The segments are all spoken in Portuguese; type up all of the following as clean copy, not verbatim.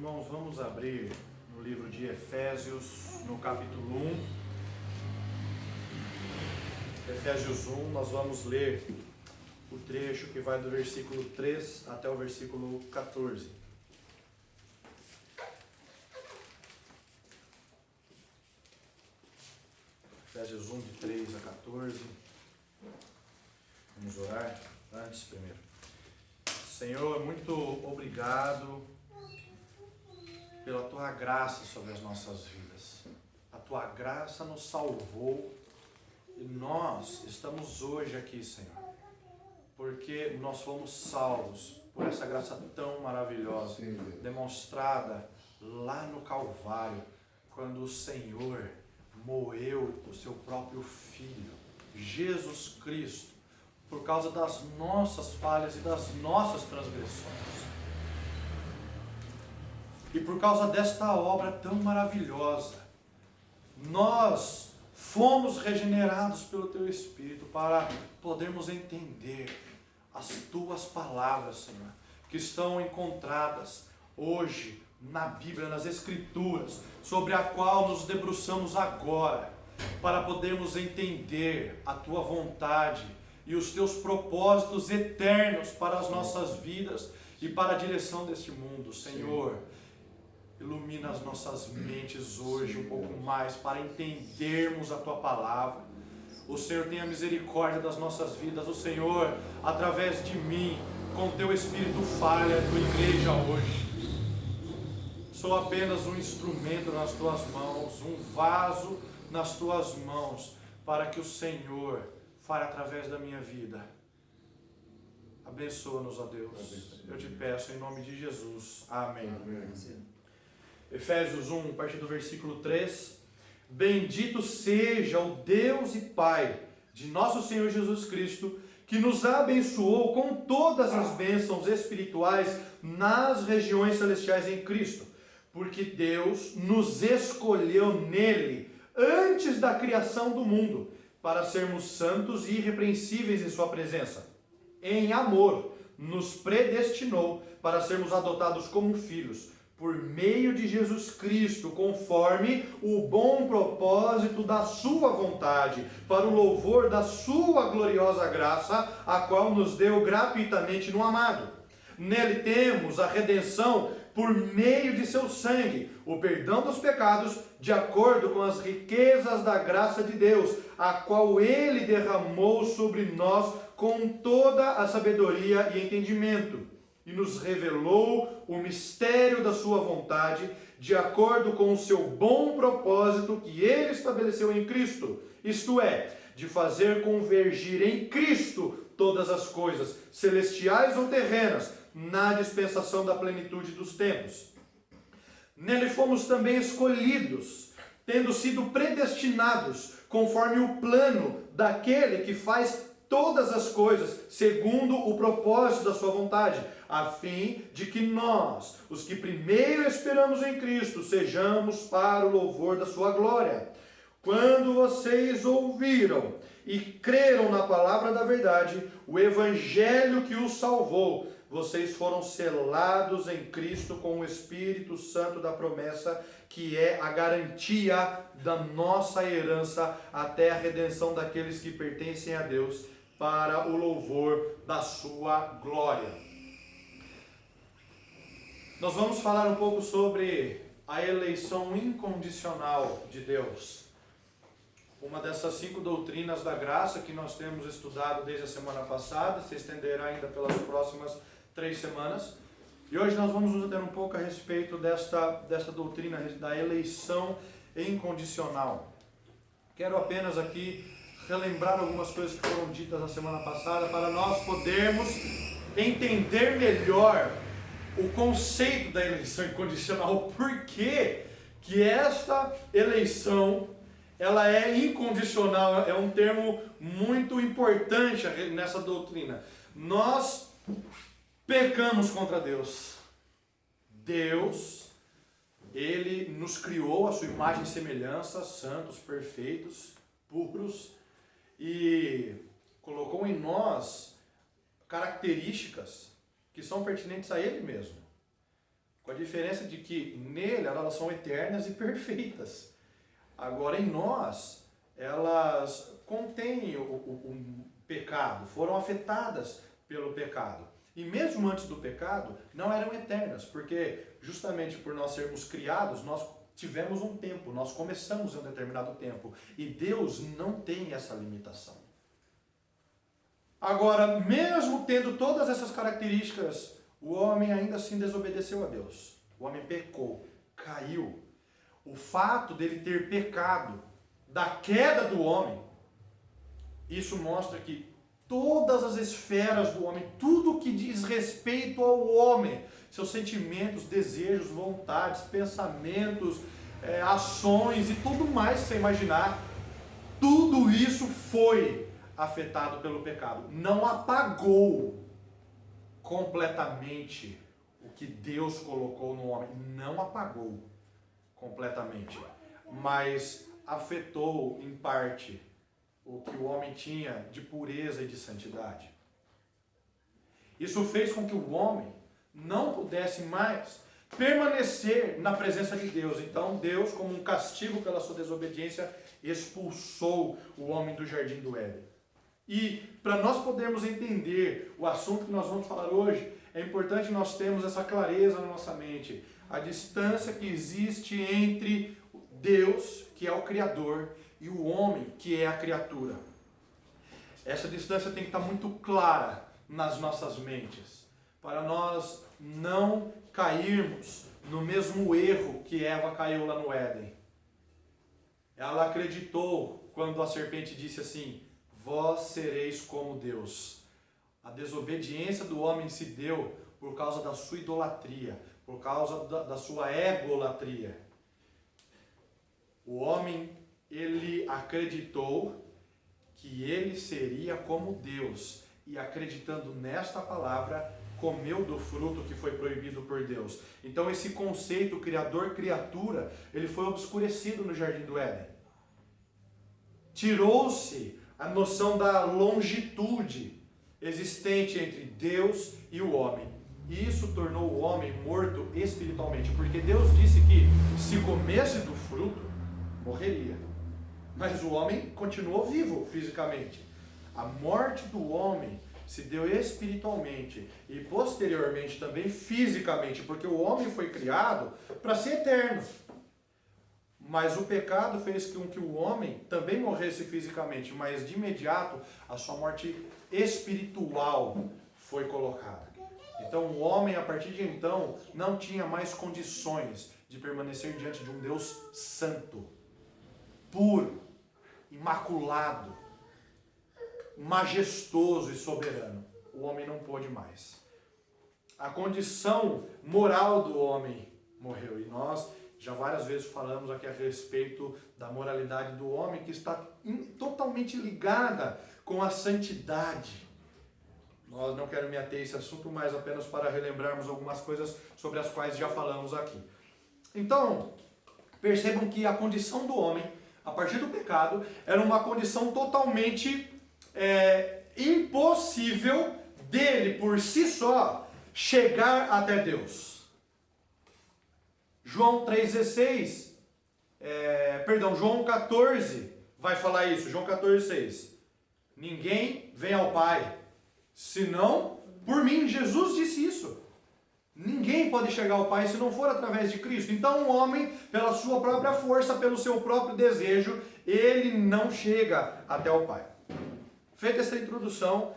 Irmãos, vamos abrir no livro de Efésios, no capítulo 1. Efésios 1, nós vamos ler o trecho que vai do versículo 3 até o versículo 14. Efésios 1, de 3 a 14. Vamos orar antes primeiro. Senhor, muito obrigado pela Tua graça sobre as nossas vidas. A Tua graça nos salvou e nós estamos hoje aqui, Senhor, porque nós fomos salvos por essa graça tão maravilhosa, demonstrada lá no Calvário, quando o Senhor moeu o seu próprio Filho, Jesus Cristo, por causa das nossas falhas e das nossas transgressões. E por causa desta obra tão maravilhosa, nós fomos regenerados pelo Teu Espírito para podermos entender as Tuas palavras, Senhor, que estão encontradas hoje na Bíblia, nas Escrituras, sobre a qual nos debruçamos agora, para podermos entender a Tua vontade e os Teus propósitos eternos para as nossas vidas e para a direção deste mundo. Senhor, ilumina as nossas mentes hoje um pouco mais para entendermos a Tua palavra. O Senhor tenha misericórdia das nossas vidas. O Senhor, através de mim, com Teu Espírito, fale a Tua igreja hoje. Sou apenas um instrumento nas Tuas mãos, um vaso nas Tuas mãos, para que o Senhor fale através da minha vida. Abençoa-nos, ó Deus. Eu te peço em nome de Jesus. Amém. Efésios 1, a partir do versículo 3. Bendito seja o Deus e Pai de nosso Senhor Jesus Cristo, que nos abençoou com todas as bênçãos espirituais nas regiões celestiais em Cristo, porque Deus nos escolheu nele antes da criação do mundo, para sermos santos e irrepreensíveis em sua presença. Em amor, nos predestinou para sermos adotados como filhos, por meio de Jesus Cristo, conforme o bom propósito da sua vontade, para o louvor da sua gloriosa graça, a qual nos deu gratuitamente no amado. Nele temos a redenção por meio de seu sangue, o perdão dos pecados, de acordo com as riquezas da graça de Deus, a qual Ele derramou sobre nós com toda a sabedoria e entendimento, e nos revelou o mistério da sua vontade, de acordo com o seu bom propósito que Ele estabeleceu em Cristo, isto é, de fazer convergir em Cristo todas as coisas, celestiais ou terrenas, na dispensação da plenitude dos tempos. Nele fomos também escolhidos, tendo sido predestinados, conforme o plano daquele que faz todas as coisas, segundo o propósito da sua vontade, a fim de que nós, os que primeiro esperamos em Cristo, sejamos para o louvor da sua glória. Quando vocês ouviram e creram na palavra da verdade, o evangelho que os salvou, vocês foram selados em Cristo com o Espírito Santo da promessa, que é a garantia da nossa herança até a redenção daqueles que pertencem a Deus, para o louvor da sua glória. Nós vamos falar um pouco sobre a eleição incondicional de Deus. Uma dessas 5 doutrinas da graça que nós temos estudado desde a semana passada, se estenderá ainda pelas próximas 3 semanas. E hoje nós vamos nos deter um pouco a respeito desta doutrina da eleição incondicional. Quero apenas aqui relembrar algumas coisas que foram ditas na semana passada, para nós podermos entender melhor o conceito da eleição incondicional. Por que esta eleição ela é incondicional? É um termo muito importante nessa doutrina. Nós pecamos contra Deus. Deus, Ele nos criou a sua imagem e semelhança, santos, perfeitos, puros, e colocou em nós características que são pertinentes a Ele mesmo. com a diferença de que nele elas são eternas e perfeitas. Agora em nós, elas contêm o pecado, foram afetadas pelo pecado. E mesmo antes do pecado, não eram eternas, porque justamente por nós sermos criados, nós tivemos um tempo, nós começamos em um determinado tempo. E Deus não tem essa limitação. Agora, mesmo tendo todas essas características, o homem ainda assim desobedeceu a Deus. O homem pecou, caiu. O fato dele ter pecado, da queda do homem, isso mostra que todas as esferas do homem, tudo que diz respeito ao homem, seus sentimentos, desejos, vontades, pensamentos, ações e tudo mais que você imaginar, tudo isso foi afetado pelo pecado. Não apagou completamente o que Deus colocou no homem. Não apagou completamente. Mas afetou em parte o que o homem tinha de pureza e de santidade. Isso fez com que o homem não pudesse mais permanecer na presença de Deus. Então Deus, como um castigo pela sua desobediência, expulsou o homem do jardim do Éden. E para nós podermos entender o assunto que nós vamos falar hoje, é importante nós termos essa clareza na nossa mente. A distância que existe entre Deus, que é o Criador, e o homem, que é a criatura. Essa distância tem que estar muito clara nas nossas mentes, para nós não cairmos no mesmo erro que Eva caiu lá no Éden. Ela acreditou quando a serpente disse assim: vós sereis como Deus. A desobediência do homem se deu por causa da sua idolatria, por causa da sua egolatria. O homem, ele acreditou que ele seria como Deus, e acreditando nesta palavra, comeu do fruto que foi proibido por Deus. Então esse conceito criador-criatura, ele foi obscurecido no jardim do Éden. Tirou-se a noção da longitude existente entre Deus e o homem. E isso tornou o homem morto espiritualmente, porque Deus disse que se comesse do fruto, morreria. Mas o homem continuou vivo fisicamente. A morte do homem se deu espiritualmente e posteriormente também fisicamente, porque o homem foi criado para ser eterno. Mas o pecado fez com que o homem também morresse fisicamente, mas de imediato a sua morte espiritual foi colocada. Então o homem, a partir de então, não tinha mais condições de permanecer diante de um Deus santo, puro, imaculado, majestoso e soberano. O homem não pôde mais. A condição moral do homem morreu. E nós já várias vezes falamos aqui a respeito da moralidade do homem, que está totalmente ligada com a santidade. Nós não quero me ater a esse assunto, mas apenas para relembrarmos algumas coisas sobre as quais já falamos aqui. Então, percebam que a condição do homem, a partir do pecado, era uma condição totalmente impossível dele, por si só, chegar até Deus. João 3,16, João 14 vai falar isso, João 14,6. Ninguém vem ao Pai, senão por mim. Jesus disse isso. Ninguém pode chegar ao Pai se não for através de Cristo. Então o homem, pela sua própria força, pelo seu próprio desejo, ele não chega até o Pai. Feita essa introdução,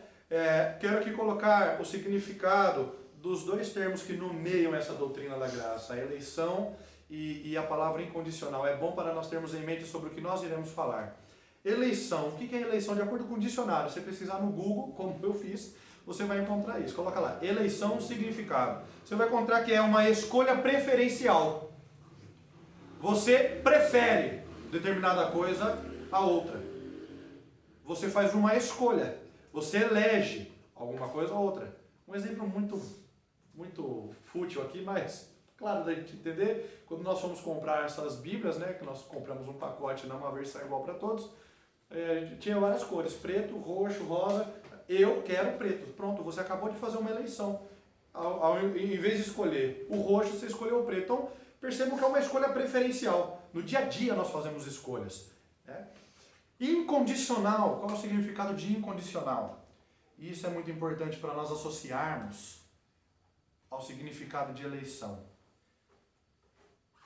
quero aqui colocar o significado dos dois termos que nomeiam essa doutrina da graça, a eleição e a palavra incondicional. É bom para nós termos em mente sobre o que nós iremos falar. Eleição, o que é eleição? De acordo com o dicionário, você pesquisar no Google, como eu fiz, você vai encontrar isso. Coloca lá, eleição, significado. Você vai encontrar que é uma escolha preferencial. Você prefere determinada coisa a outra. Você faz uma escolha. Você elege alguma coisa a outra. Um exemplo muito fútil aqui, mas claro da gente entender. Quando nós fomos comprar essas bíblias, né, que nós compramos um pacote, não uma versão igual para todos, tinha várias cores, preto, roxo, rosa. Eu quero preto. Pronto, você acabou de fazer uma eleição. em vez de escolher o roxo, você escolheu o preto. Então, percebam que é uma escolha preferencial. No dia a dia nós fazemos escolhas. Né? Incondicional. Qual é o significado de incondicional? Isso é muito importante para nós associarmos ao significado de eleição.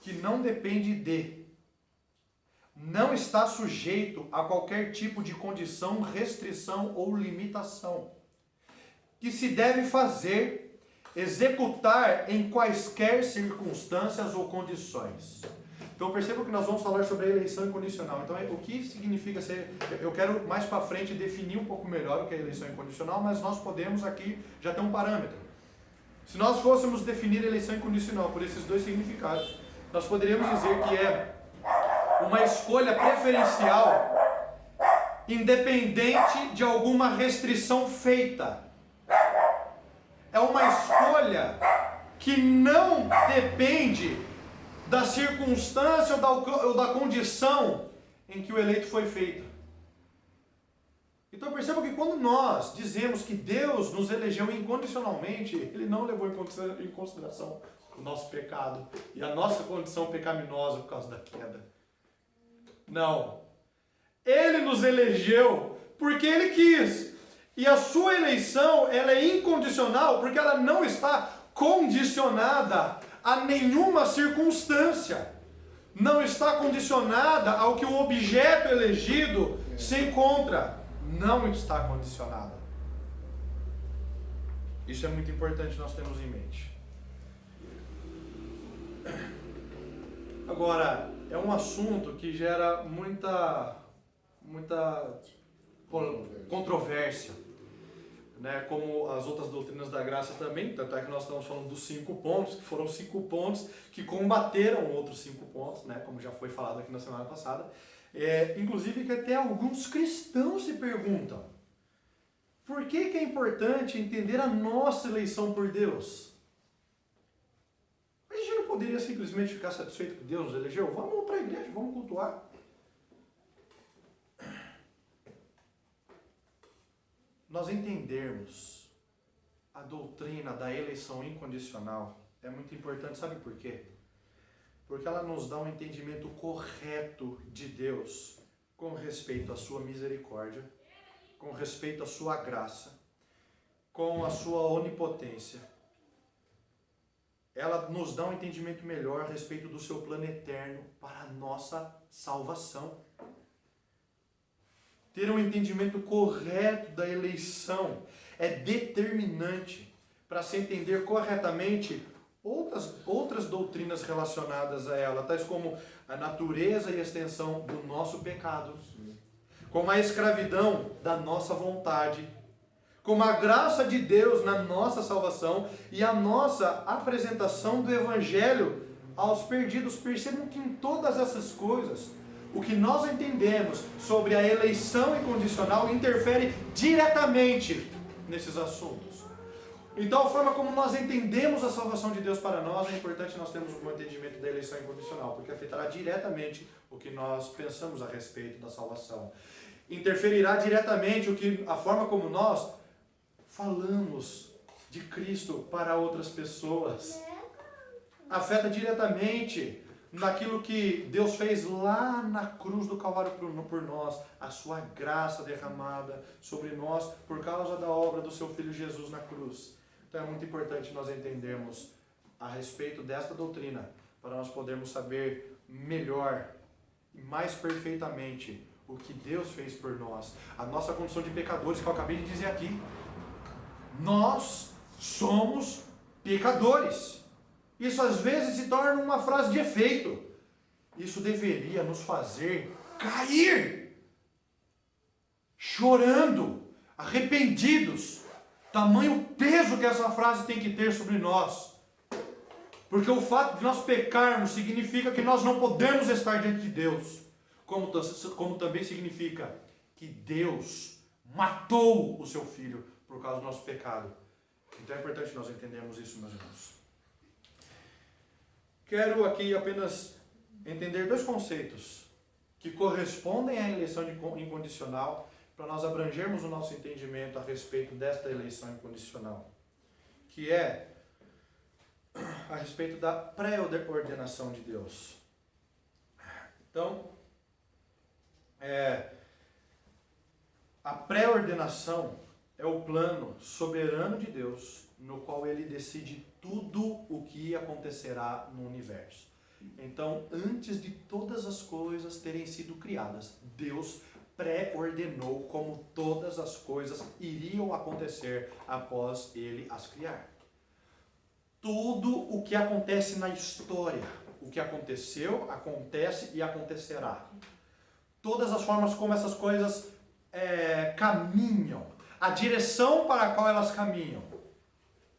Que não depende de, não está sujeito a qualquer tipo de condição, restrição ou limitação. Que se deve fazer, executar em quaisquer circunstâncias ou condições. Então perceba que nós vamos falar sobre a eleição incondicional. Então o que significa ser... Eu quero mais para frente definir um pouco melhor o que é eleição incondicional, mas nós podemos aqui já ter um parâmetro. Se nós fôssemos definir eleição incondicional por esses dois significados, nós poderíamos dizer que é uma escolha preferencial independente de alguma restrição feita. É uma escolha que não depende da circunstância ou da condição em que o eleito foi feito. Então perceba que quando nós dizemos que Deus nos elegeu incondicionalmente, Ele não levou em consideração o nosso pecado e a nossa condição pecaminosa por causa da queda. Não. Ele nos elegeu porque Ele quis. E a sua eleição, ela é incondicional porque ela não está condicionada a nenhuma circunstância. Não está condicionada ao que o objeto elegido se encontra. Não está condicionada. Isso é muito importante nós termos em mente. Agora, é um assunto que gera muita controvérsia, né? Como as outras doutrinas da graça também, tanto é que nós estamos falando dos 5 pontos, que foram 5 pontos que combateram outros 5 pontos, né? Como já foi falado aqui na semana passada. Inclusive que até alguns cristãos se perguntam, por que é importante entender a nossa eleição por Deus? A gente não poderia simplesmente ficar satisfeito que Deus nos elegeu? Vamos para a igreja, vamos cultuar. Nós entendermos a doutrina da eleição incondicional é muito importante, sabe por quê? Porque ela nos dá um entendimento correto de Deus com respeito à sua misericórdia, com respeito à sua graça, com a sua onipotência. Ela nos dá um entendimento melhor a respeito do seu plano eterno para a nossa salvação. Ter um entendimento correto da eleição é determinante para se entender corretamente outras doutrinas relacionadas a ela, tais como a natureza e extensão do nosso pecado, como a escravidão da nossa vontade, como a graça de Deus na nossa salvação e a nossa apresentação do Evangelho aos perdidos. Percebam que em todas essas coisas, o que nós entendemos sobre a eleição incondicional interfere diretamente nesses assuntos. Então, a forma como nós entendemos a salvação de Deus para nós, é importante nós termos um bom entendimento da eleição incondicional, porque afetará diretamente o que nós pensamos a respeito da salvação. Interferirá diretamente a forma como nós falamos de Cristo para outras pessoas. Afeta diretamente naquilo que Deus fez lá na cruz do Calvário por nós, a sua graça derramada sobre nós por causa da obra do seu Filho Jesus na cruz. Então é muito importante nós entendermos a respeito desta doutrina, para nós podermos saber melhor e mais perfeitamente o que Deus fez por nós. A nossa condição de pecadores, que eu acabei de dizer aqui. Nós somos pecadores. Isso às vezes se torna uma frase de efeito. Isso deveria nos fazer cair, chorando, arrependidos. Tamanho peso que essa frase tem que ter sobre nós. Porque o fato de nós pecarmos significa que nós não podemos estar diante de Deus. Como também significa que Deus matou o seu Filho por causa do nosso pecado. Então é importante nós entendermos isso, meus irmãos. Quero aqui apenas entender 2 conceitos que correspondem à eleição incondicional, para nós abrangermos o nosso entendimento a respeito desta eleição incondicional, que é a respeito da pré-ordenação de Deus. Então, a pré-ordenação é o plano soberano de Deus, no qual ele decide tudo o que acontecerá no universo. Então, antes de todas as coisas terem sido criadas, Deus pré-ordenou como todas as coisas iriam acontecer após ele as criar. Tudo o que acontece na história, o que aconteceu, acontece e acontecerá. Todas as formas como essas coisas caminham, a direção para a qual elas caminham,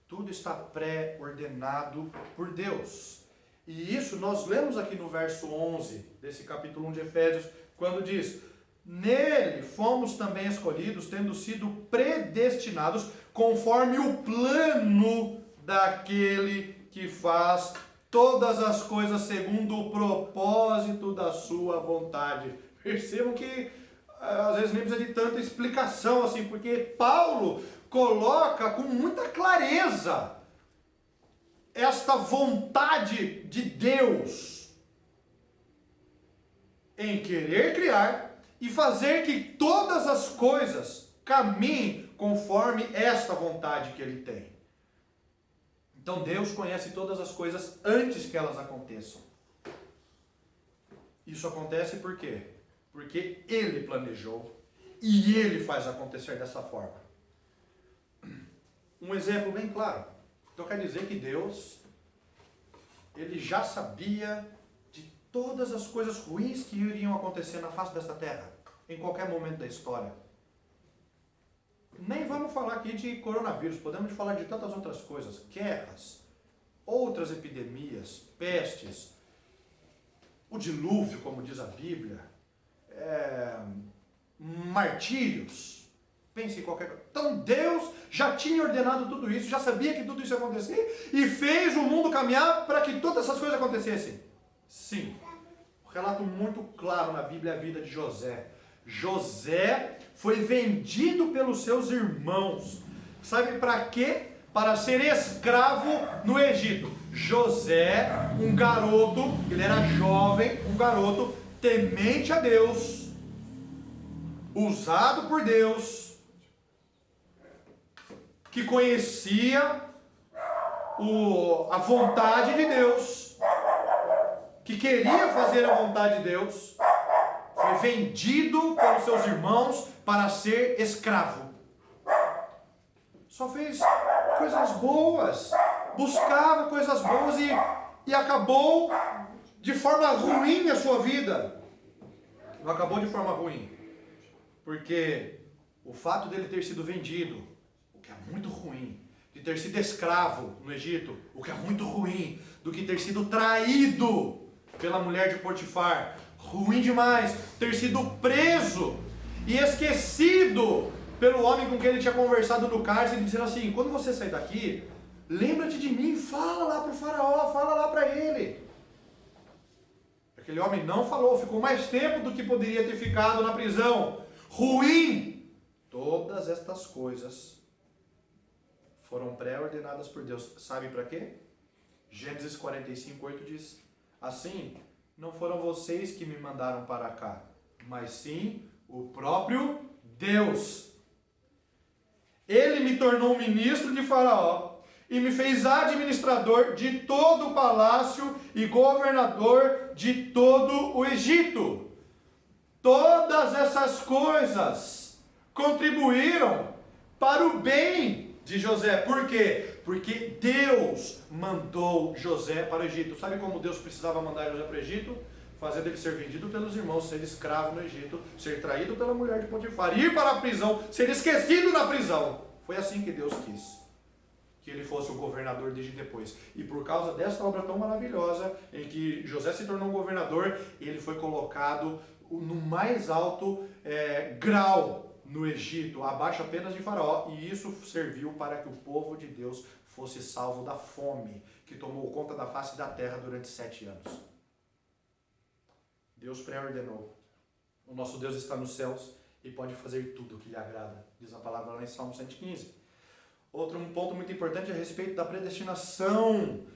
tudo está pré-ordenado por Deus. E isso nós lemos aqui no verso 11 desse capítulo 1 de Efésios, quando diz: nele fomos também escolhidos, tendo sido predestinados conforme o plano daquele que faz todas as coisas segundo o propósito da sua vontade. Percebam que às vezes nem precisa de tanta explicação assim, porque Paulo coloca com muita clareza esta vontade de Deus em querer criar e fazer que todas as coisas caminhem conforme esta vontade que ele tem. Então Deus conhece todas as coisas antes que elas aconteçam. Isso acontece por quê? Porque ele planejou e ele faz acontecer dessa forma. Um exemplo bem claro. Então quer dizer que Deus, ele já sabia de todas as coisas ruins que iriam acontecer na face desta terra, em qualquer momento da história. Nem vamos falar aqui de coronavírus, podemos falar de tantas outras coisas, guerras, outras epidemias, pestes, o dilúvio, como diz a Bíblia, martírios, pense em qualquer coisa. Então Deus já tinha ordenado tudo isso, já sabia que tudo isso ia acontecer e fez o mundo caminhar para que todas essas coisas acontecessem. Sim, um relato muito claro na Bíblia é a vida de José. José foi vendido pelos seus irmãos. Sabe para quê? Para ser escravo no Egito. José, um garoto, ele era jovem, um garoto temente a Deus, usado por Deus, que conhecia a vontade de Deus, que queria fazer a vontade de Deus, foi vendido pelos seus irmãos para ser escravo. Só fez coisas boas, buscava coisas boas e acabou de forma ruim a sua vida. Não acabou de forma ruim, porque o fato dele ter sido vendido, o que é muito ruim, de ter sido escravo no Egito, o que é muito ruim, do que ter sido traído pela mulher de Potifar, ruim demais, ter sido preso e esquecido pelo homem com quem ele tinha conversado no cárcere, dizendo assim: quando você sair daqui, lembra-te de mim, fala lá para o faraó, fala lá para ele. Aquele homem não falou, ficou mais tempo do que poderia ter ficado na prisão. Ruim! Todas estas coisas foram pré-ordenadas por Deus. Sabe para quê? Gênesis 45:8 diz: assim, não foram vocês que me mandaram para cá, mas sim o próprio Deus. Ele me tornou ministro de Faraó e me fez administrador de todo o palácio e governador de todo o Egito. Todas essas coisas contribuíram para o bem de José. Por quê? Porque Deus mandou José para o Egito. Sabe como Deus precisava mandar José para o Egito? Fazendo ele ser vendido pelos irmãos, ser escravo no Egito, ser traído pela mulher de Potifar, ir para a prisão, ser esquecido na prisão. Foi assim que Deus quis que ele fosse o governador desde depois. E por causa desta obra tão maravilhosa, em que José se tornou um governador, ele foi colocado no mais alto grau no Egito, abaixo apenas de Faraó, e isso serviu para que o povo de Deus fosse salvo da fome, que tomou conta da face da terra durante 7 anos. Deus pré-ordenou. O nosso Deus está nos céus e pode fazer tudo o que lhe agrada, diz a palavra lá em Salmo 115. Outro ponto muito importante é a respeito da predestinação.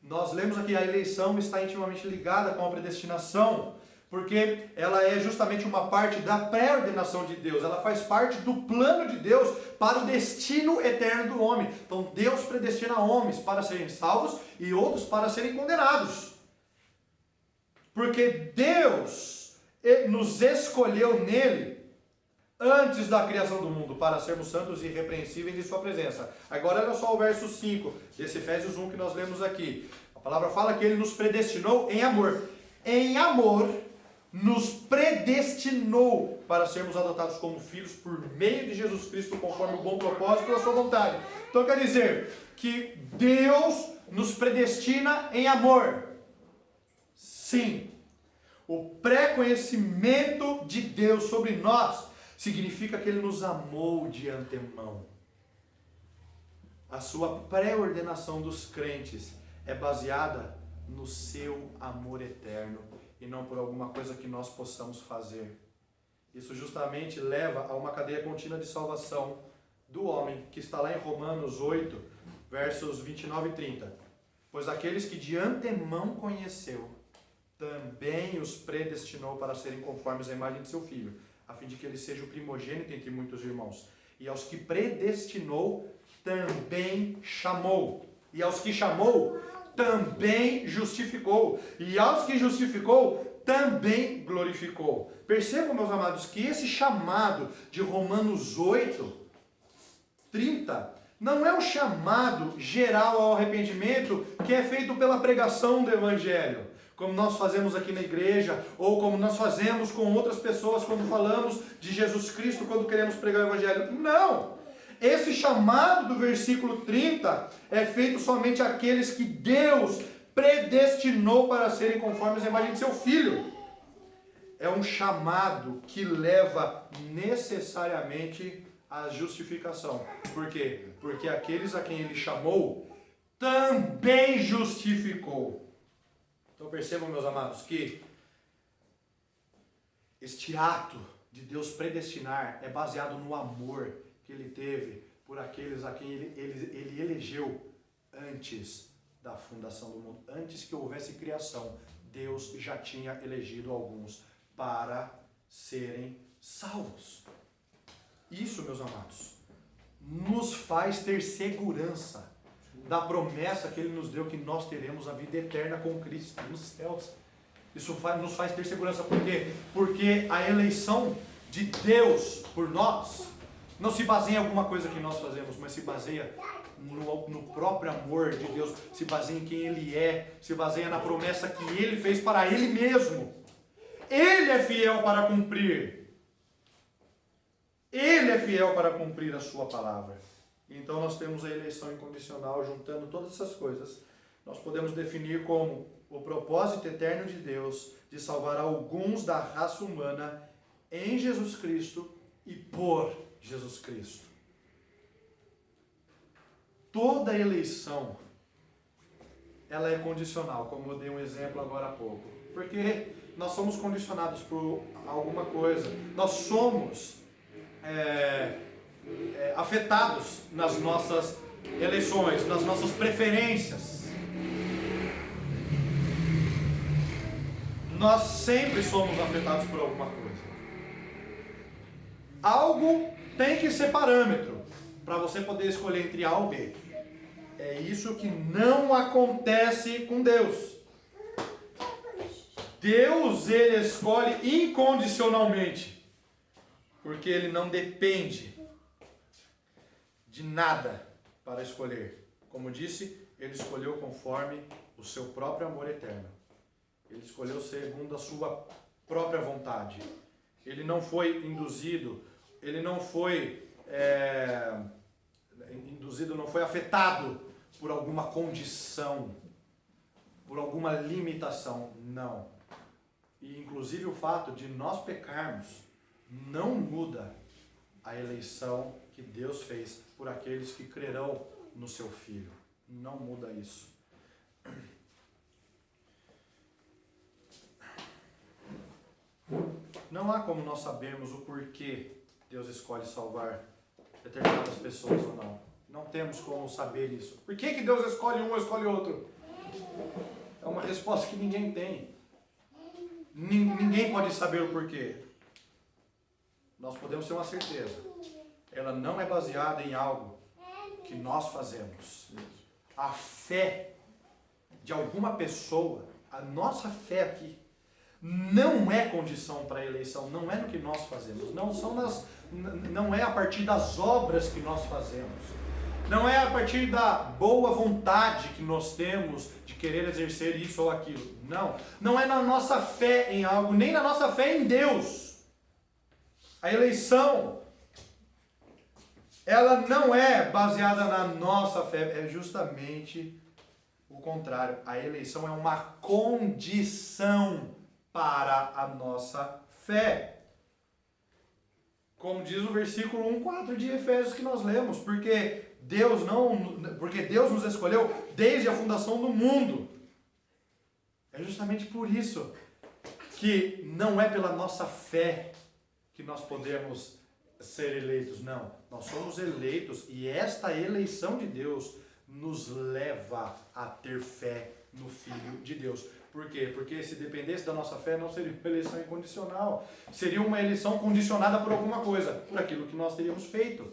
nós lemos aqui, a eleição está intimamente ligada com a predestinação, porque ela é justamente uma parte da pré-ordenação de Deus, ela faz parte do plano de Deus para o destino eterno do homem. Então Deus predestina homens para serem salvos e outros para serem condenados. Porque Deus nos escolheu nele antes da criação do mundo para sermos santos e irrepreensíveis em sua presença. Agora olha só o verso 5 desse Efésios 1 que nós lemos aqui. A palavra fala que ele nos predestinou em amor. Em amor nos predestinou para sermos adotados como filhos por meio de Jesus Cristo, conforme o bom propósito da sua vontade. Então quer dizer que Deus nos predestina em amor. Sim. O pré-conhecimento de Deus sobre nós significa que Ele nos amou de antemão. A sua pré-ordenação dos crentes é baseada no seu amor eterno e não por alguma coisa que nós possamos fazer. Isso justamente leva a uma cadeia contínua de salvação do homem, que está lá em Romanos 8, versos 29 e 30. Pois aqueles que de antemão conheceu, também os predestinou para serem conformes à imagem de seu Filho, a fim de que ele seja o primogênito entre muitos irmãos. E aos que predestinou, também chamou. E aos que chamou, também justificou. E aos que justificou, também glorificou. Percebam, meus amados, que esse chamado de Romanos 8, 30, não é um chamado geral ao arrependimento que é feito pela pregação do Evangelho, como nós fazemos aqui na igreja, ou como nós fazemos com outras pessoas quando falamos de Jesus Cristo, quando queremos pregar o Evangelho. Não! Esse chamado do versículo 30 é feito somente àqueles que Deus predestinou para serem conformes à imagem de seu Filho. É um chamado que leva necessariamente à justificação. Por quê? Porque aqueles a quem Ele chamou, também justificou. Então percebam, meus amados, que este ato de Deus predestinar é baseado no amor que Ele teve por aqueles a quem ele elegeu antes da fundação do mundo. Antes que houvesse criação, Deus já tinha elegido alguns para serem salvos. Isso, meus amados, nos faz ter segurança da promessa que Ele nos deu, que nós teremos a vida eterna com Cristo nos céus. Isso nos faz ter segurança. Por quê? Porque a eleição de Deus por nós não se baseia em alguma coisa que nós fazemos, mas se baseia no próprio amor de Deus, se baseia em quem Ele é, se baseia na promessa que Ele fez para Ele mesmo. Ele é fiel para cumprir. Ele é fiel para cumprir a sua palavra. Então nós temos a eleição incondicional, juntando todas essas coisas. Nós podemos definir como o propósito eterno de Deus de salvar alguns da raça humana em Jesus Cristo e por Jesus Cristo. Toda eleição, ela é condicional, como eu dei um exemplo agora há pouco. Porque nós somos condicionados por alguma coisa. Nós somos afetados nas nossas eleições, nas nossas preferências. Nós sempre somos afetados por alguma coisa. Algo tem que ser parâmetro para você poder escolher entre A ou B. É isso que não acontece com Deus. Deus, Ele escolhe incondicionalmente, porque Ele não depende de nada para escolher. Como disse, Ele escolheu conforme o seu próprio amor eterno. Ele escolheu segundo a sua própria vontade. Ele não foi induzido, ele não foi não foi afetado por alguma condição, por alguma limitação. Não. E inclusive o fato de nós pecarmos não muda a eleição que Deus fez por aqueles que crerão no seu Filho. Não muda isso. Não há como nós sabermos o porquê Deus escolhe salvar determinadas pessoas ou não. Não temos como saber isso. Por que Deus escolhe um ou escolhe outro? É uma resposta que ninguém tem. Ninguém pode saber o porquê. Nós podemos ter uma certeza. Ela não é baseada em algo que nós fazemos. A fé de alguma pessoa, a nossa fé aqui, não é condição para a eleição, não é no que nós fazemos, não é a partir das obras que nós fazemos, não é a partir da boa vontade que nós temos de querer exercer isso ou aquilo, não é na nossa fé em algo, nem na nossa fé em Deus. A eleição, ela não é baseada na nossa fé, é justamente o contrário. A eleição é uma condição para a nossa fé. Como diz o versículo 1:4 de Efésios que nós lemos, porque Deus nos escolheu desde a fundação do mundo. É justamente por isso que não é pela nossa fé que nós podemos ser eleitos, não. Nós somos eleitos e esta eleição de Deus nos leva a ter fé no Filho de Deus. Por quê? Porque se dependesse da nossa fé, não seria uma eleição incondicional. Seria uma eleição condicionada por alguma coisa, por aquilo que nós teríamos feito.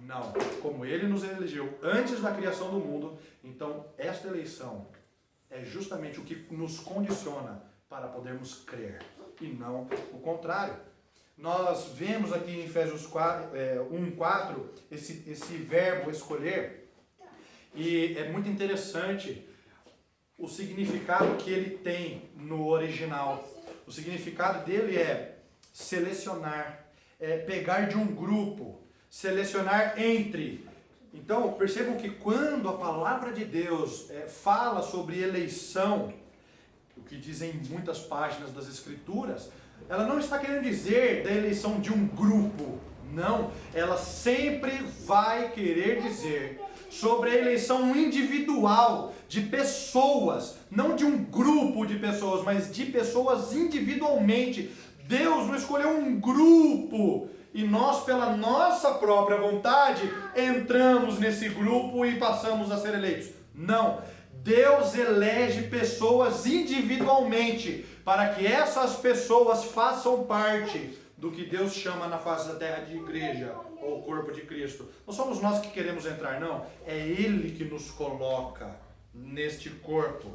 Não. Como Ele nos elegeu antes da criação do mundo, então esta eleição é justamente o que nos condiciona para podermos crer, e não o contrário. Nós vemos aqui em Efésios 1:4 esse verbo escolher, e é muito interessante o significado que ele tem no original. O significado dele é selecionar, é pegar de um grupo, selecionar entre. Então, percebam que quando a palavra de Deus fala sobre eleição, o que dizem muitas páginas das Escrituras, ela não está querendo dizer da eleição de um grupo, não. Ela sempre vai querer dizer sobre a eleição individual de pessoas, não de um grupo de pessoas, mas de pessoas individualmente. Deus não escolheu um grupo e nós, pela nossa própria vontade, entramos nesse grupo e passamos a ser eleitos. Não. Deus elege pessoas individualmente para que essas pessoas façam parte do que Deus chama na face da terra de igreja, ou corpo de Cristo. Não somos nós que queremos entrar, não. É Ele que nos coloca neste corpo.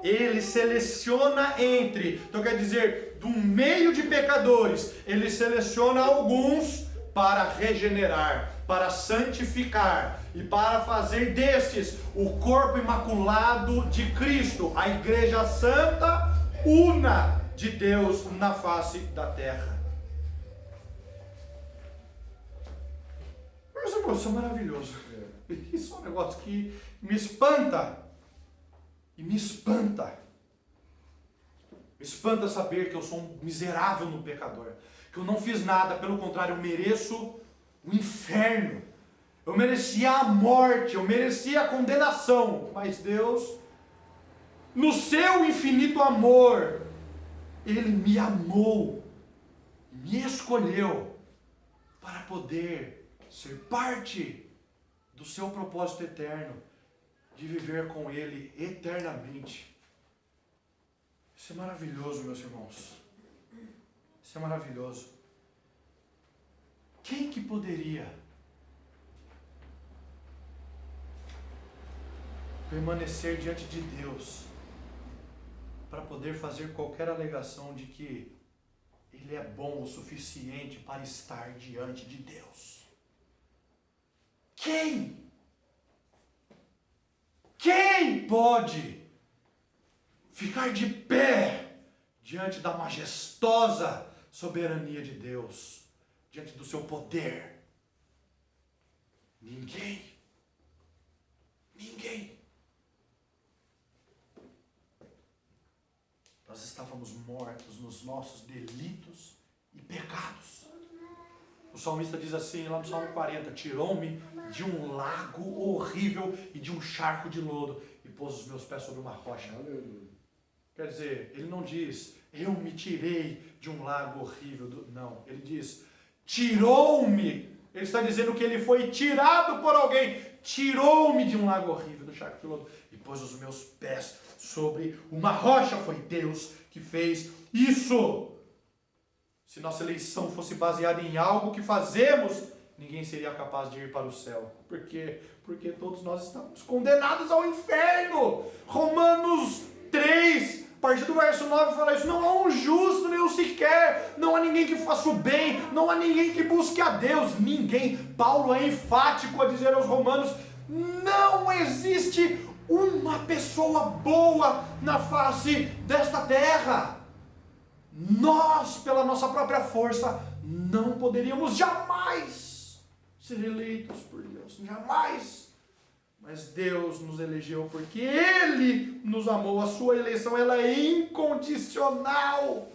Ele seleciona entre, então quer dizer, do meio de pecadores, Ele seleciona alguns para regenerar, para santificar e para fazer destes o corpo imaculado de Cristo, a igreja santa, una de Deus na face da terra. Meus irmãos, isso é maravilhoso. Isso é um negócio que me espanta. E me espanta. Me espanta saber que eu sou um miserável no pecador. Que eu não fiz nada, pelo contrário, eu mereço o inferno. Eu merecia a morte, eu merecia a condenação. Mas Deus, no seu infinito amor, Ele me amou, me escolheu para poder ser parte do seu propósito eterno, de viver com Ele eternamente. Isso é maravilhoso, meus irmãos. Isso é maravilhoso. Quem que poderia permanecer diante de Deus para poder fazer qualquer alegação de que Ele é bom o suficiente para estar diante de Deus? Quem? Quem pode ficar de pé diante da majestosa soberania de Deus, diante do seu poder? Ninguém. Ninguém. Nós estávamos mortos nos nossos delitos e pecados. O salmista diz assim, lá no Salmo 40, tirou-me de um lago horrível e de um charco de lodo e pôs os meus pés sobre uma rocha. Quer dizer, ele não diz, eu me tirei de um lago horrível. Não, ele diz, tirou-me. Ele está dizendo que ele foi tirado por alguém. tirou-me de um lago horrível, do charco piloto, e pôs os meus pés sobre uma rocha. Foi Deus que fez isso. Se nossa eleição fosse baseada em algo que fazemos, ninguém seria capaz de ir para o céu. Por quê? Porque todos nós estamos condenados ao inferno. Romanos 3, a partir do verso 9, fala isso. Não há um justo, nem um sequer. Não há ninguém que faça o bem. Não há ninguém que busque a Deus. Ninguém. Paulo é enfático a dizer aos romanos, não existe uma pessoa boa na face desta terra. Nós, pela nossa própria força, não poderíamos jamais ser eleitos por Deus. Jamais. Mas Deus nos elegeu porque Ele nos amou. A sua eleição, ela é incondicional.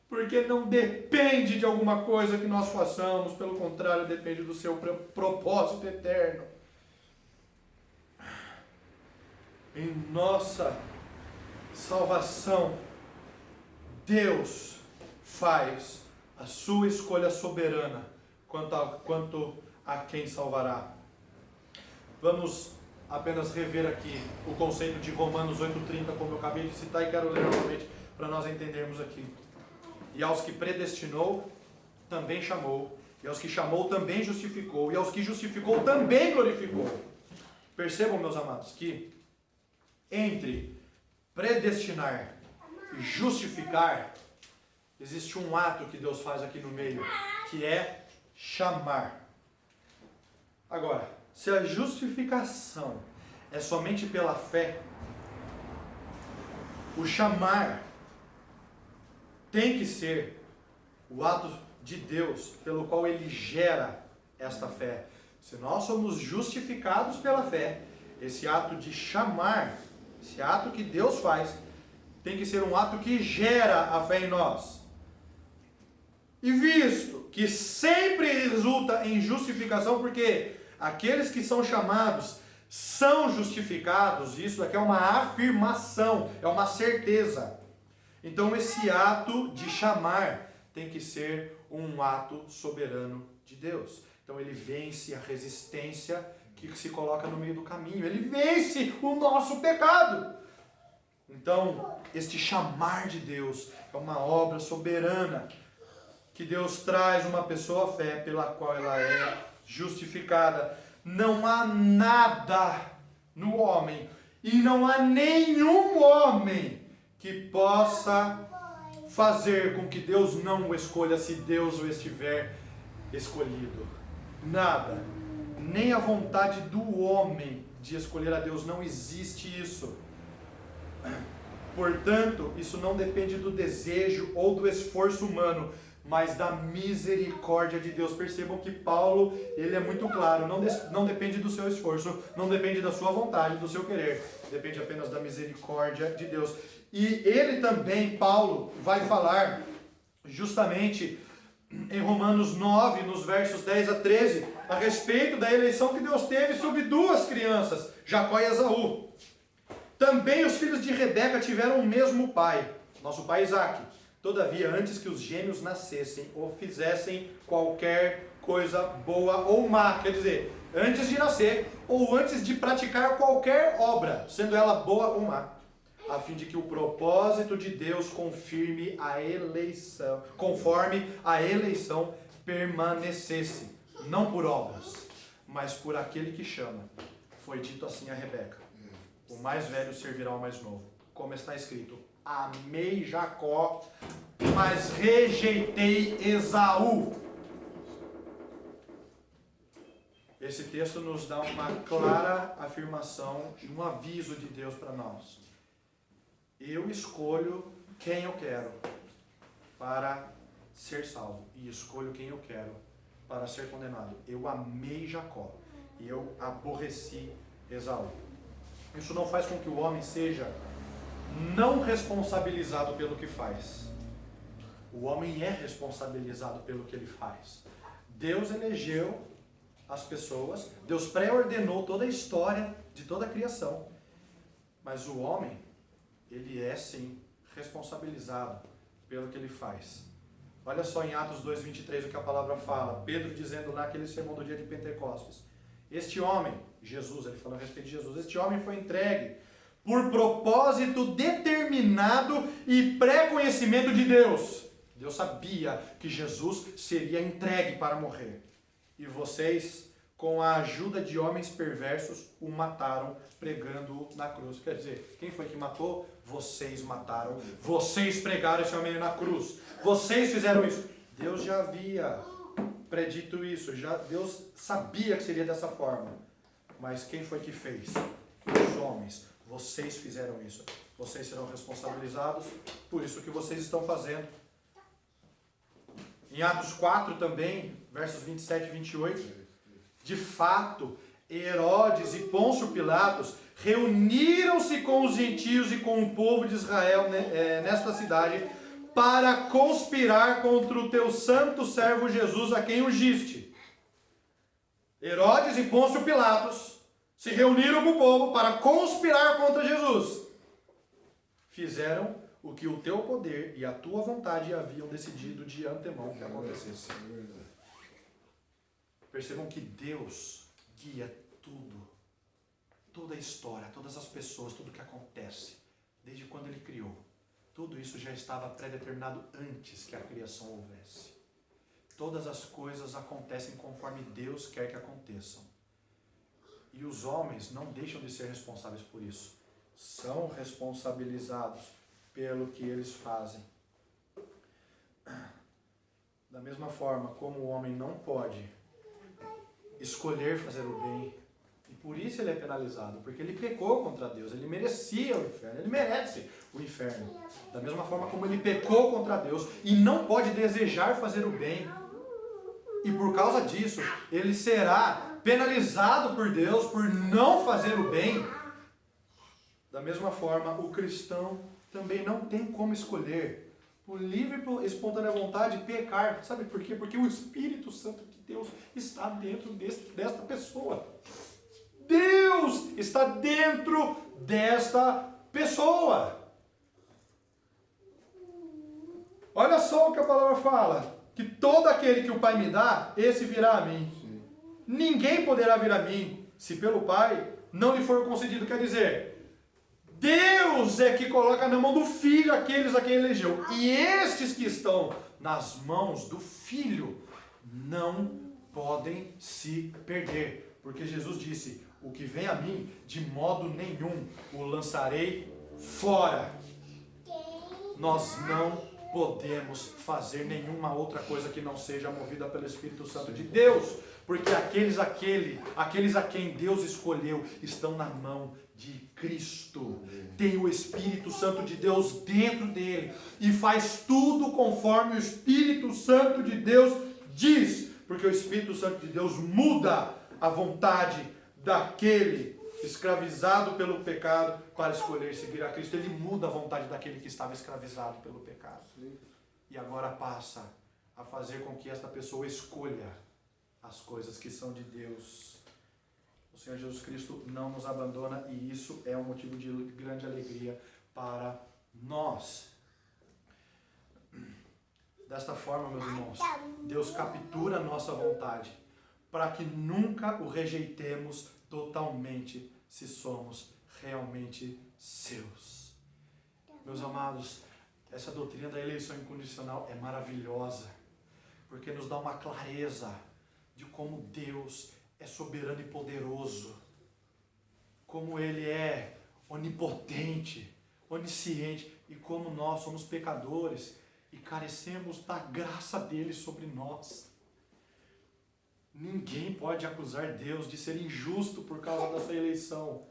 Porque não depende de alguma coisa que nós façamos. Pelo contrário, depende do seu propósito eterno. Em nossa salvação, Deus faz a sua escolha soberana quanto a quem salvará. Vamos apenas rever aqui o conceito de Romanos 8,30, como eu acabei de citar, e quero ler novamente para nós entendermos aqui. E aos que predestinou, também chamou. E aos que chamou, também justificou. E aos que justificou, também glorificou. Percebam, meus amados, que entre predestinar e justificar, existe um ato que Deus faz aqui no meio, que é chamar. Agora, se a justificação é somente pela fé, o chamar tem que ser o ato de Deus pelo qual Ele gera esta fé. Se nós somos justificados pela fé, esse ato de chamar, esse ato que Deus faz, tem que ser um ato que gera a fé em nós. E visto que sempre resulta em justificação, porque aqueles que são chamados são justificados, isso aqui é uma afirmação, é uma certeza. Então esse ato de chamar tem que ser um ato soberano de Deus. Então ele vence a resistência que se coloca no meio do caminho, ele vence o nosso pecado. Então, este chamar de Deus é uma obra soberana, que Deus traz uma pessoa à fé pela qual ela é justificada. Não há nada no homem, e não há nenhum homem que possa fazer com que Deus não o escolha se Deus o estiver escolhido. Nada. Nem a vontade do homem de escolher a Deus, não existe isso. Portanto, isso não depende do desejo ou do esforço humano, mas da misericórdia de Deus. Percebam que Paulo, ele é muito claro, não depende do seu esforço, não depende da sua vontade, do seu querer, depende apenas da misericórdia de Deus. E ele também, Paulo, vai falar justamente em Romanos 9, nos versos 10 a 13, a respeito da eleição que Deus teve sobre duas crianças, Jacó e Esaú. Também os filhos de Rebeca tiveram o mesmo pai, nosso pai Isaque. Todavia, antes que os gêmeos nascessem ou fizessem qualquer coisa boa ou má, quer dizer, antes de nascer ou antes de praticar qualquer obra, sendo ela boa ou má, a fim de que o propósito de Deus conforme a eleição permanecesse, não por obras, mas por aquele que chama. Foi dito assim a Rebeca: o mais velho servirá ao mais novo. Como está escrito: amei Jacó, mas rejeitei Esaú. Esse texto nos dá uma clara afirmação e um aviso de Deus para nós. Eu escolho quem eu quero para ser salvo e escolho quem eu quero para ser condenado. Eu amei Jacó e eu aborreci Esaú. Isso não faz com que o homem seja não responsabilizado pelo que faz. O homem é responsabilizado pelo que ele faz. Deus elegeu as pessoas, Deus pré-ordenou toda a história de toda a criação. Mas o homem, ele é sim responsabilizado pelo que ele faz. Olha só em Atos 2:23 o que a palavra fala. Pedro dizendo naquele sermão do dia de Pentecostes: Este homem, Jesus, ele falou a respeito de Jesus, este homem foi entregue por propósito determinado e pré-conhecimento de Deus. Deus sabia que Jesus seria entregue para morrer. E vocês, com a ajuda de homens perversos, o mataram pregando-o na cruz. Quer dizer, quem foi que matou? Vocês mataram. Vocês pregaram esse homem na cruz. Vocês fizeram isso. Deus já havia predito isso. Deus sabia que seria dessa forma. Mas quem foi que fez? Os homens. Vocês fizeram isso. Vocês serão responsabilizados por isso que vocês estão fazendo. Em Atos 4 também, versos 27 e 28, de fato, Herodes e Pôncio Pilatos reuniram-se com os gentios e com o povo de Israel nesta cidade para conspirar contra o teu santo servo Jesus, a quem ungiste. Herodes e Pôncio Pilatos se reuniram com o povo para conspirar contra Jesus. Fizeram o que o teu poder e a tua vontade haviam decidido de antemão que acontecesse. Percebam que Deus guia tudo, toda a história, todas as pessoas, tudo que acontece, desde quando Ele criou. Tudo isso já estava pré-determinado antes que a criação houvesse. Todas as coisas acontecem conforme Deus quer que aconteçam. E os homens não deixam de ser responsáveis por isso. São responsabilizados pelo que eles fazem. Da mesma forma como o homem não pode escolher fazer o bem, e por isso ele é penalizado, porque ele pecou contra Deus, ele merecia o inferno, ele merece o inferno. Da mesma forma como ele pecou contra Deus e não pode desejar fazer o bem, e por causa disso ele será penalizado por Deus por não fazer o bem. Da mesma forma, o cristão também não tem como escolher, por livre e espontânea vontade, pecar. Sabe por quê? Porque o Espírito Santo de Deus está dentro desta pessoa. Deus está dentro desta pessoa. Olha só o que a palavra fala. Que todo aquele que o Pai me dá, esse virá a mim. Sim. Ninguém poderá vir a mim, se pelo Pai não lhe for concedido. Quer dizer, Deus é que coloca na mão do Filho aqueles a quem elegeu. E estes que estão nas mãos do Filho não podem se perder. Porque Jesus disse, o que vem a mim, de modo nenhum o lançarei fora. Nós não podemos fazer nenhuma outra coisa que não seja movida pelo Espírito Santo de Deus. Porque aqueles a quem Deus escolheu estão na mão de Cristo. Tem o Espírito Santo de Deus dentro dele e faz tudo conforme o Espírito Santo de Deus diz. Porque o Espírito Santo de Deus muda a vontade daquele escravizado pelo pecado para escolher seguir a Cristo. Ele muda a vontade daquele que estava escravizado pelo pecado. E agora passa a fazer com que esta pessoa escolha as coisas que são de Deus. O Senhor Jesus Cristo não nos abandona e isso é um motivo de grande alegria para nós. Desta forma, meus irmãos, Deus captura a nossa vontade para que nunca o rejeitemos totalmente se somos realmente seus. Meus amados, essa doutrina da eleição incondicional é maravilhosa, porque nos dá uma clareza de como Deus é soberano e poderoso, como Ele é onipotente, onisciente, e como nós somos pecadores e carecemos da graça dele sobre nós. Ninguém pode acusar Deus de ser injusto por causa dessa eleição.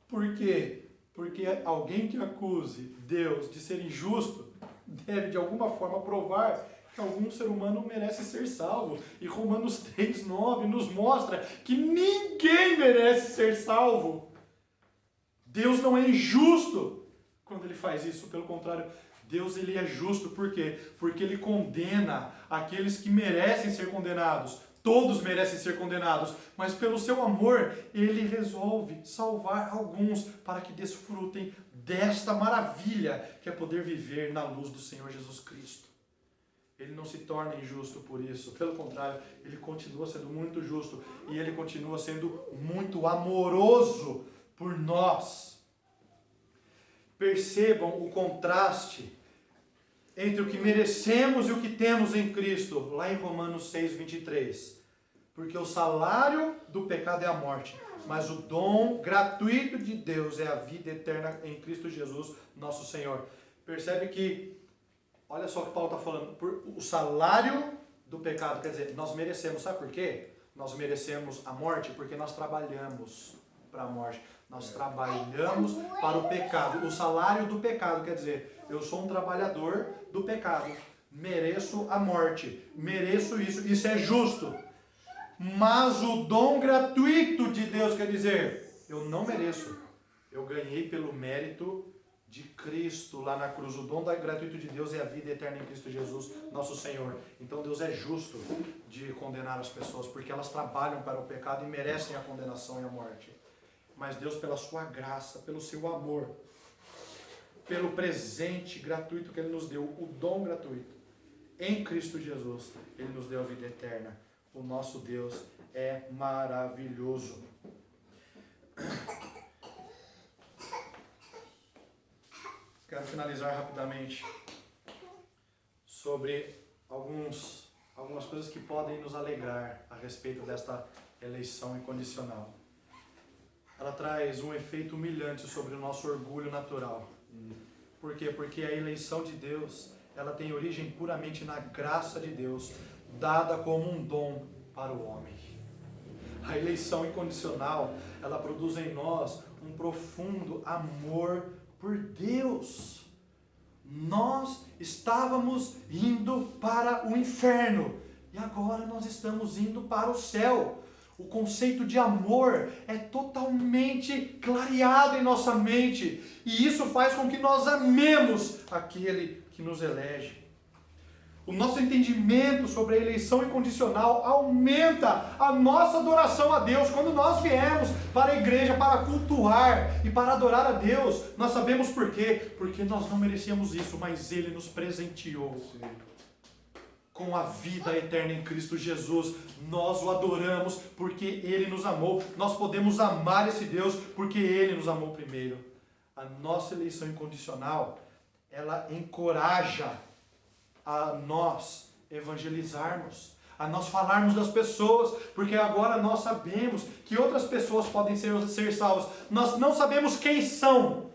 Por quê? Porque alguém que acuse Deus de ser injusto deve de alguma forma provar que algum ser humano merece ser salvo. E Romanos 3:9 nos mostra que ninguém merece ser salvo. Deus não é injusto quando Ele faz isso. Pelo contrário, Deus ele é justo. Por quê? Porque Ele condena aqueles que merecem ser condenados. Todos merecem ser condenados, mas pelo seu amor, Ele resolve salvar alguns para que desfrutem desta maravilha que é poder viver na luz do Senhor Jesus Cristo. Ele não se torna injusto por isso. Pelo contrário, ele continua sendo muito justo. E ele continua sendo muito amoroso por nós. Percebam o contraste entre o que merecemos e o que temos em Cristo. Lá em Romanos 6, 23. Porque o salário do pecado é a morte, mas o dom gratuito de Deus é a vida eterna em Cristo Jesus, nosso Senhor. Percebe que, olha só o que Paulo está falando, o salário do pecado, quer dizer, nós merecemos, sabe por quê? Nós merecemos a morte porque nós trabalhamos para a morte, nós trabalhamos para o pecado. O salário do pecado, quer dizer, eu sou um trabalhador do pecado, mereço a morte, mereço isso é justo. Mas o dom gratuito de Deus, quer dizer, eu não mereço, eu ganhei pelo mérito de Cristo lá na cruz. O dom gratuito de Deus é a vida eterna em Cristo Jesus, nosso Senhor. Então Deus é justo de condenar as pessoas, porque elas trabalham para o pecado e merecem a condenação e a morte. Mas Deus, pela sua graça, pelo seu amor, pelo presente gratuito que Ele nos deu, o dom gratuito, em Cristo Jesus, Ele nos deu a vida eterna. O nosso Deus é maravilhoso. Quero finalizar rapidamente sobre algumas coisas que podem nos alegrar a respeito desta eleição incondicional. Ela traz um efeito humilhante sobre o nosso orgulho natural. Por quê? Porque a eleição de Deus, ela tem origem puramente na graça de Deus, dada como um dom para o homem. A eleição incondicional, ela produz em nós um profundo amor por Deus. Nós estávamos indo para o inferno e agora nós estamos indo para o céu. O conceito de amor é totalmente clareado em nossa mente e isso faz com que nós amemos aquele que nos elege. O nosso entendimento sobre a eleição incondicional aumenta a nossa adoração a Deus. Quando nós viemos para a igreja para cultuar e para adorar a Deus, nós sabemos por quê? Porque nós não merecíamos isso, mas Ele nos presenteou com a vida eterna em Cristo Jesus. Nós o adoramos porque Ele nos amou. Nós podemos amar esse Deus porque Ele nos amou primeiro. A nossa eleição incondicional, ela encoraja a nós evangelizarmos, a nós falarmos das pessoas, porque agora nós sabemos que outras pessoas podem ser salvas. Nós não sabemos quem são,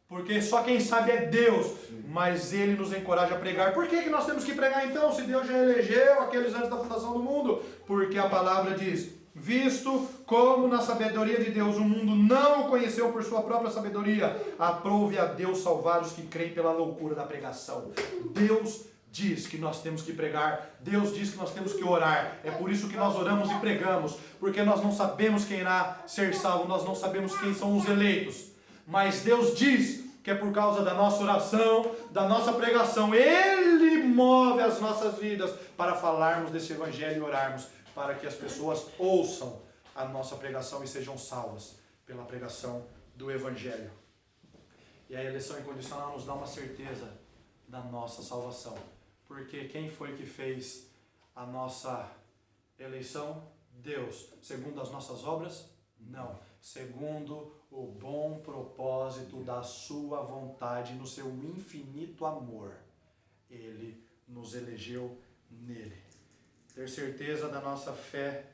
porque só quem sabe é Deus, mas Ele nos encoraja a pregar. Por que nós temos que pregar então, se Deus já elegeu aqueles antes da fundação do mundo? Porque a palavra diz: visto como na sabedoria de Deus o mundo não o conheceu por sua própria sabedoria, aprove a Deus salvar os que creem pela loucura da pregação. Deus diz que nós temos que pregar, Deus diz que nós temos que orar. É por isso que nós oramos e pregamos, porque nós não sabemos quem irá ser salvo, nós não sabemos quem são os eleitos, mas Deus diz que é por causa da nossa oração, da nossa pregação, Ele move as nossas vidas para falarmos desse evangelho e orarmos para que as pessoas ouçam a nossa pregação e sejam salvas pela pregação do evangelho. E a eleição incondicional nos dá uma certeza da nossa salvação. Porque quem foi que fez a nossa eleição? Deus. Segundo as nossas obras? Não. Segundo o bom propósito da sua vontade, no seu infinito amor, Ele nos elegeu nele. Ter certeza da nossa fé